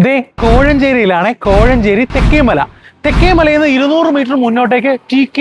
ദേ കോഴഞ്ചേരിയിലാണ്. കോഴഞ്ചേരി തെക്കേമല. തെക്കേമലയിൽ നിന്ന് 200 മീറ്റർ മുന്നോട്ടേക്ക് TK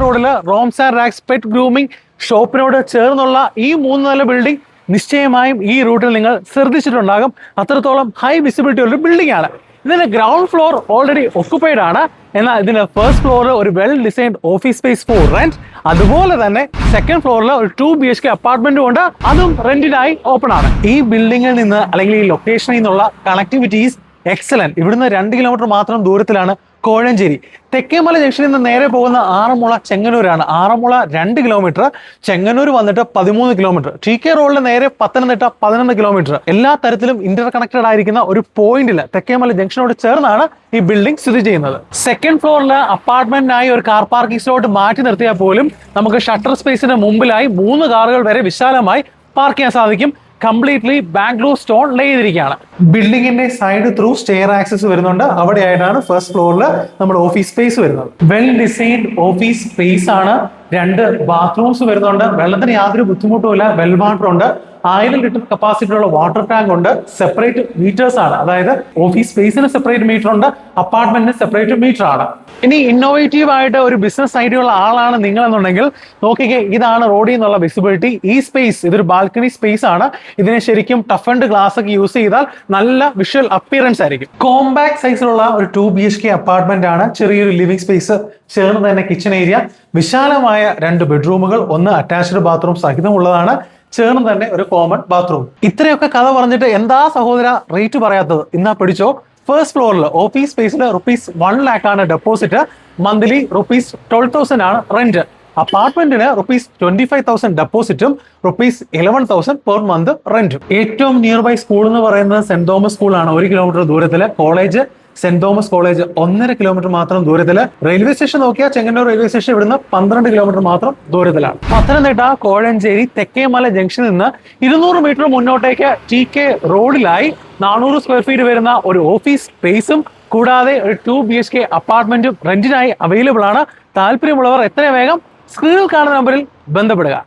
റോഡിൽ റോംസ് ആൻഡ് റാക്സ് പെറ്റ് ഗ്രൂമിംഗ് ഷോപ്പിനോട് ചേർന്നുള്ള ഈ 3 നില ബിൽഡിംഗ് നിശ്ചയമായും ഈ റൂട്ടിൽ നിങ്ങൾ ശ്രദ്ധിച്ചിട്ടുണ്ടാകും. അത്രത്തോളം ഹൈ വിസിബിലിറ്റി ഉള്ള ബിൽഡിംഗ് ആണ്. ഇതിന്റെ ഗ്രൗണ്ട് ഫ്ലോർ ഓൾറെഡി ഒക്കുപ്പൈഡ് ആണ്. എന്നാൽ ഇതിന്റെ ഫസ്റ്റ് ഫ്ലോറിൽ ഒരു well designed office space four rent, അതുപോലെ തന്നെ സെക്കൻഡ് ഫ്ലോറിൽ ഒരു 2 BHK അപ്പാർട്ട്മെന്റും ഉണ്ട്, അതും റെന്റിനായി ഓപ്പൺ ആണ്. ഈ ബിൽഡിംഗിൽ നിന്ന് അല്ലെങ്കിൽ ഈ ലൊക്കേഷനിൽ നിന്നുള്ള കണക്ടിവിറ്റീസ് എക്സലന്റ്. ഇവിടുന്ന് 2 കിലോമീറ്റർ മാത്രം ദൂരത്തിലാണ് കോഴഞ്ചേരി. തെക്കേമല ജംഗ്ഷനിൽ നിന്ന് നേരെ പോകുന്ന ആറന്മുള ചെങ്ങന്നൂരാണ്. ആറന്മുള 2 കിലോമീറ്റർ, ചെങ്ങന്നൂർ വന്നിട്ട് 13 കിലോമീറ്റർ, TK റോഡിൽ നേരെ പത്തനംതിട്ട 11 കിലോമീറ്റർ. എല്ലാ തരത്തിലും ഇന്റർ കണക്റ്റഡ് ആയിരിക്കുന്ന ഒരു പോയിന്റിൽ തെക്കേമല ജംഗ്ഷനോട് ചേർന്നാണ് ഈ ബിൽഡിംഗ് സ്ഥിതി ചെയ്യുന്നത്. സെക്കൻഡ് ഫ്ലോറിൽ അപ്പാർട്ട്മെന്റിനായി ഒരു കാർ പാർക്കിംഗ് സ്ലോട്ട് മാറ്റി നിർത്തിയാൽ പോലും നമുക്ക് ഷട്ടർ സ്പേസിന് മുമ്പിലായി 3 കാറുകൾ വരെ വിശാലമായി പാർക്ക് ചെയ്യാൻ സാധിക്കും. കംപ്ലീറ്റ്ലി ബാംഗ്ലൂർ സ്റ്റോൺ ലേ ചെയ്തിരിക്കുകയാണ്. ബിൽഡിംഗിന്റെ സൈഡ് ത്രൂ സ്റ്റെയർ ആക്സസ് വരുന്നുണ്ട്. അവിടെയായിട്ടാണ് ഫസ്റ്റ് ഫ്ലോറിൽ നമ്മുടെ ഓഫീസ് സ്പേസ് വരുന്നത്. വെൽ ഡിസൈൻഡ് ഓഫീസ് സ്പേസ് ആണ്. 2 ബാത്റൂംസ് വരുന്നുണ്ട്. വെള്ളത്തിന് യാതൊരു ബുദ്ധിമുട്ടുമില്ല. വെൽ വാട്ടർ ഉണ്ട്. 1000 ലിറ്റർ കപ്പാസിറ്റി ഉള്ള വാട്ടർ ടാങ്ക് ഉണ്ട്. സെപ്പറേറ്റ് മീറ്റേഴ്സ് ആണ്. അതായത് ഓഫീസ് സ്പേസിന് സെപ്പറേറ്റ് മീറ്റർ ഉണ്ട്, അപ്പാർട്ട്മെന്റിന് സെപ്പറേറ്റ് മീറ്റർ ആണ്. ഇനി ഇന്നോവേറ്റീവ് ആയിട്ട് ഒരു ബിസിനസ് ഐഡിയ ഉള്ള ആളാണ് നിങ്ങൾ എന്നുണ്ടെങ്കിൽ നോക്കിക്കേ, ഇതാണ് റോഡിൽ നിന്നുള്ള വിസിബിലിറ്റി. ഈ സ്പേസ് ഇതൊരു ബാൽക്കണി സ്പേസ് ആണ്. ഇതിനെ ശരിക്കും ടഫ് ആൻഡ് ഗ്ലാസ് ഒക്കെ യൂസ് ചെയ്താൽ നല്ല വിഷ്വൽ അപ്പിയറൻസ് ആയിരിക്കും. കോമ്പാക്ട് സൈസിലുള്ള ഒരു 2 BHK അപ്പാർട്ട്മെന്റ് ആണ്. ചെറിയൊരു ലിവിംഗ് സ്പേസ്, ചേർന്ന് തന്നെ കിച്ചൺ ഏരിയ, വിശാലമായ 2 ബെഡ്റൂമുകൾ, 1 അറ്റാച്ച്ഡ് ബാത്റൂം സഹിതമുള്ളതാണ്, ചേർന്ന് തന്നെ ഒരു കോമൺ ബാത്റൂം. ഇത്രയൊക്കെ കഥ പറഞ്ഞിട്ട് എന്താ സഹോദര റേറ്റ് പറയാത്തത്? ഇന്നാ പിടിച്ചോ. ഫസ്റ്റ് ഫ്ലോറിൽ ഓഫീസ് സ്പേസിൽ ₹1 lakh ആണ് ഡെപ്പോസിറ്റ്. മന്ത്ലി ₹12,000 ആണ് റെന്റ്. അപ്പാർട്ട്മെന്റിന് ₹25,000 ഡെപ്പോസിറ്റും ₹11,000 പെർ മന്ത് റെന്റും. ഏറ്റവും നിയർ ബൈ സ്കൂൾ എന്ന് പറയുന്നത് സെന്റ് തോമസ് സ്കൂളാണ്. 1 കിലോമീറ്റർ ദൂരത്തില്. College Saint Thomas college 1.5 kilometre മാത്രം ദൂരത്തില്. റെയിൽവേ സ്റ്റേഷൻ നോക്കിയാൽ ചെങ്ങന്നൂർ റെയിൽവേ സ്റ്റേഷൻ ഇവിടുന്ന് 12 കിലോമീറ്റർ മാത്രം ദൂരത്തിലാണ്. പത്തനംതിട്ട കോഴഞ്ചേരി തെക്കേമല ജംഗ്ഷനിൽ നിന്ന് 200 മീറ്റർ മുന്നോട്ടേക്ക് TK റോഡിലായി 400 സ്ക്വയർ ഫീറ്റ് വരുന്ന ഒരു ഓഫീസ് സ്പേസും കൂടാതെ ഒരു 2 BHK അപ്പാർട്ട്മെന്റും റെന്റിനായി അവൈലബിൾ ആണ്. താല്പര്യമുള്ളവർ എത്രയും വേഗം സ്ക്രീനിൽ കാണുന്ന നമ്പറിൽ ബന്ധപ്പെടുക.